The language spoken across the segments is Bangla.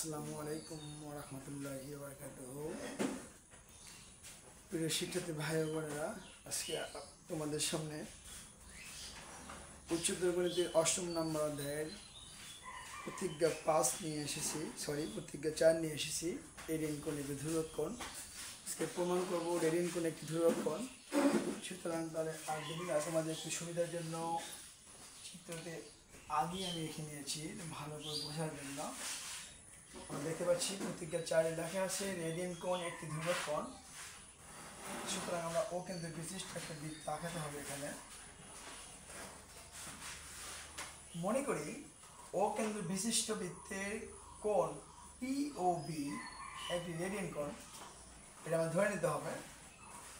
আসসালামু আলাইকুম ওয়া রাহমাতুল্লাহি ওয়া বারাকাতুহু। প্রিয় শিক্ষার্থী ভাই ও বোনেরা, আজকে তোমাদের সামনে উচ্চতর গণিতের ৮ম নম্বর অধ্যায়ের প্রতিজ্ঞা 5 নিয়ে এসেছি, প্রতিজ্ঞা 4 নিয়ে এসেছি। রেডিয়ান কোণ একটি ধ্রুবক কোণ। আজকে প্রমাণ করবো রেডিয়ান কোণ একটি ধ্রুবক কোণ। সুতরাং তাহলে আর দেখি না, তোমাদের একটু সুবিধার জন্য চিত্রতে আগে আমি রেখে নিয়েছি ভালো করে বোঝার জন্য। আমরা দেখতে পাচ্ছি প্রতিজ্ঞা 4 লেখা আছে রেডিয়ান কোণ একটি ধ্রুবক কোণ। সুতরাং আমরা ও কেন্দ্র বিশিষ্ট একটা বৃত্ত আঁকাতে হবে এখানে। মনে করি ও কেন্দ্র বিশিষ্ট বৃত্তের কোণ পি ও বি একটি রেডিয়ান কোণ। এটা আমাদের ধরে নিতে হবে।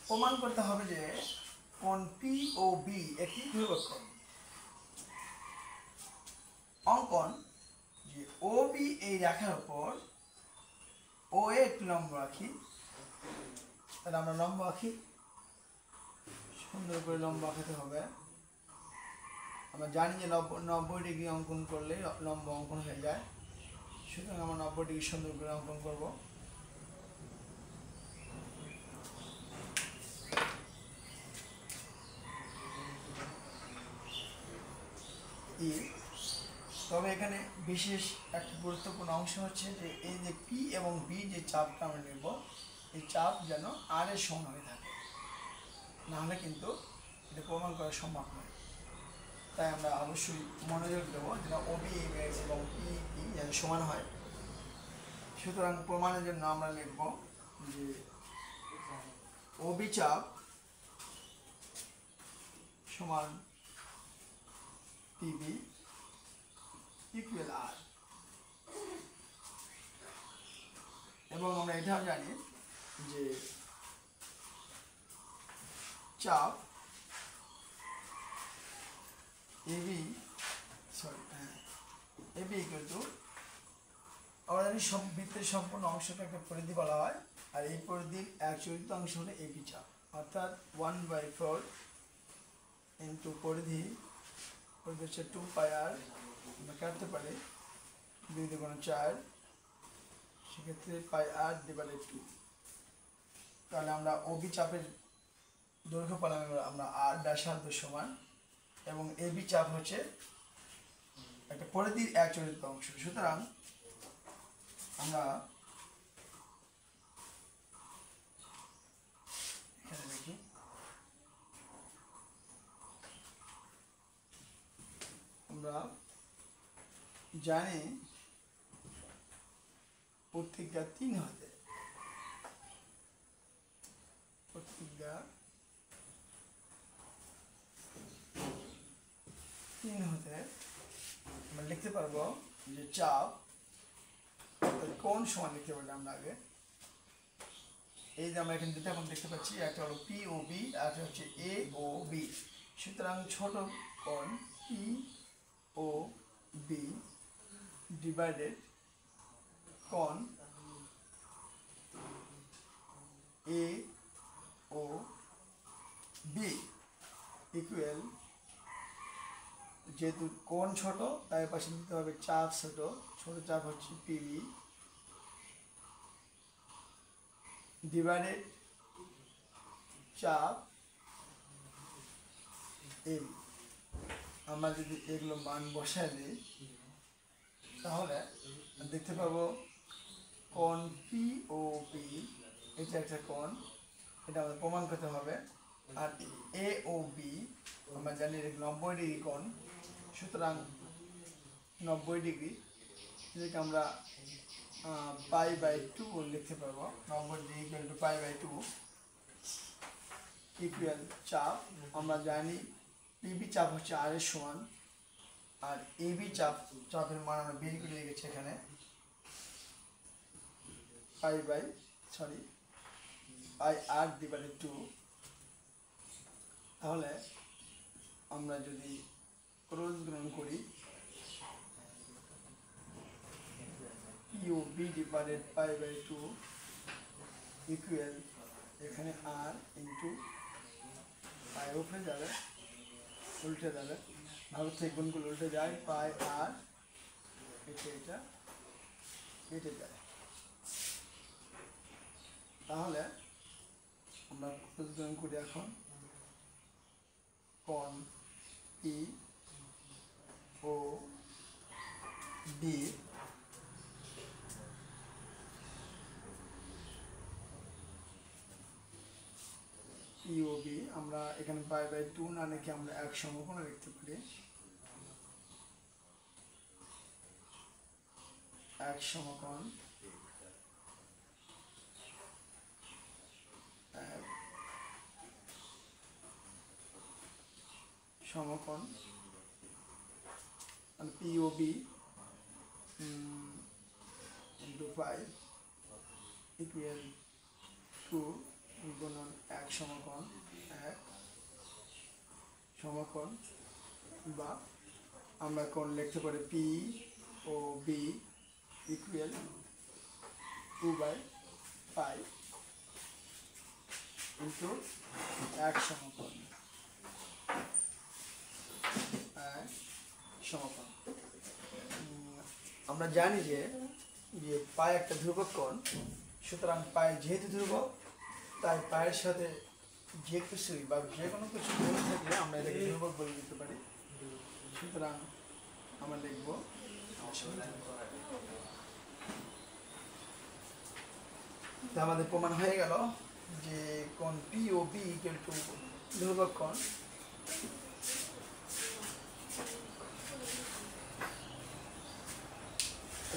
প্রমাণ করতে হবে যে কোণ পি ও বি একটি ধ্রুবক কোণ। অঙ্কন যে ও বি এই রেখার উপর ও এ একটি লম্ব আঁকি। তাহলে আমরা লম্ব আঁকি, সুন্দর করে লম্ব আঁকাতে হবে। আমরা জানি যে 90 ডিগ্রি অঙ্কন করলে লম্ব অঙ্কন হয়ে যায়। সুতরাং আমরা 90 ডিগ্রি সুন্দর করে অঙ্কন করব। তবে এখানে বিশেষ একটা গুরুত্বপূর্ণ অংশ হচ্ছে যে এই যে পি এবং বি যে চাপটা আমরা নেব, এই চাপ যেন আর এর সমান হয়ে থাকে, নাহলে কিন্তু এটা প্রমাণ করা সম্ভব নয়। তাই আমরা অবশ্যই মনোযোগ দেবো যেন ও বি এবং পি পি যেন সমান হয়। সুতরাং প্রমাণের জন্য আমরা লিখব যে ও বি চাপ সমান পিবি ইকুয়াল আর। এবং আমরা এটাও জানি যে চাপ এবি ইকুয়াল টু, আমরা জানি সব বৃত্তের সম্পূর্ণ অংশকে একটা পরিধি বলা হয়, আর এই পরিধির এক চতুর্থ অংশ হলো এবি চাপ, অর্থাৎ 1/4 ইন্টু পরিধি হচ্ছে 2πr। আমরা কাটতে পারি 2 × 4, সেক্ষেত্রে πr/2। তাহলে আমরা ওবি চাপের দৈর্ঘ্য পেলাম আমরা আর ব্যাসার্ধ সমান, এবং এবি চাপ হচ্ছে একটা পরিধির এক চতুর্থ অংশ। সুতরাং আমরা এখানে দেখি আমরা জানি প্রতিজ্ঞা 3 হতে আমরা লিখতে পারবো যে চাপ কোণ সমান লিখতে পারি আমরা আগে। এই যে আমরা এখানে দুটো কোণ দেখতে পাচ্ছি, একটা হলো পি ও বি, আর একটা হচ্ছে এ ও বি। সুতরাং ছোট কোণ পি ও বি ডিভাইডেড কোণ এ ও বি ইকুয়াল, যেহেতু কোণ ছোট তাই পাশে নিতে হবে চাপ ছোট। ছোট চাপ হচ্ছে পিবি ডিভাইডেড চাপ এবি। আমরা যদি এগুলো মান বসাই দিই তাহলে দেখতে পাবো কোণ পি ও বি এটা একটা কোণ, এটা আমাদের প্রমাণ করতে হবে। আর এ ও বি আমরা জানি 90 ডিগ্রি কোণ। সুতরাং 90 ডিগ্রি যেটাকে আমরা π/2 লিখতে পারবো। 90 ডিগ্রি ইকুয়াল টু π/2 ইকুয়াল চাপ। আমরা জানি পিবি চাপ হচ্ছে আর এর সমান, আর এবি চাপের মান আমরা বের করে রেখেছি এখানে πr/2। তাহলে আমরা যদি ক্রস গুণন করি POB ডিভাইডেড π/2 ইকুয়াল, এখানে আর ইন্টু পাই উপরে যাবে, উল্টে যাবে, ভাগ থেকে গুণগুলো উল্টে যায়, পাই আর এটা কেটে যায়। তাহলে আমরা প্রতিস্থাপন করি এখন কোণ পি ও বি পিওবি আমরা এখানে পাই বাই 2 না লিখে আমরা এক সমকোণ লিখতে পারি। এক সমকোণ এক সমকোণ মানে পিওবি ইন্টু 5 ইকুয়াল 2 গুণন এক সমকোণ এক সমকোণ, বা আমরা কোণ লিখতে পারি P O B equal 2/5 into এক সমকোণ এক সমকোণ। আমরা জানি যে পায় একটা ধ্রুবক কোণ, সুতরাং পায় যেহেতু ধ্রুবক তাই পায়ের সাথে যে কিছুই বা যে কোনো কিছু গুণ থাকলে আমরা এটাকে ধ্রুবক বলে দিতে পারি। সুতরাং আমরা লিখব আমাদের প্রমাণ হয়ে গেল যে কোণ P O B equal to ধ্রুবক কোণ।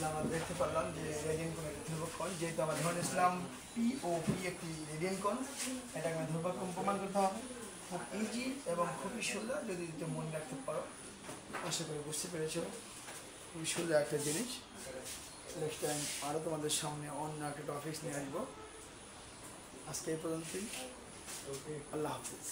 আমরা দেখতে পারলাম যে রেডিয়ান কোণ একটি ধ্রুবক কোণ, যেহেতু আমরা ধরে নিয়েছিলাম পি ও বি একটি রেডিয়ান কোণ, এটাকে ধ্রুবক কোণ প্রমাণ করতে হবে। খুব ইজি এবং খুবই সোজা, যদি মনে রাখতে পারো। আশা করি বুঝতে পেরেছো, খুবই সোজা একটা জিনিস। নেক্সট টাইম আরও তোমাদের সামনে অন্য একটা টপিক্স নিয়ে আসবো। আজকে এই পর্যন্তই। আল্লাহ হাফিজ।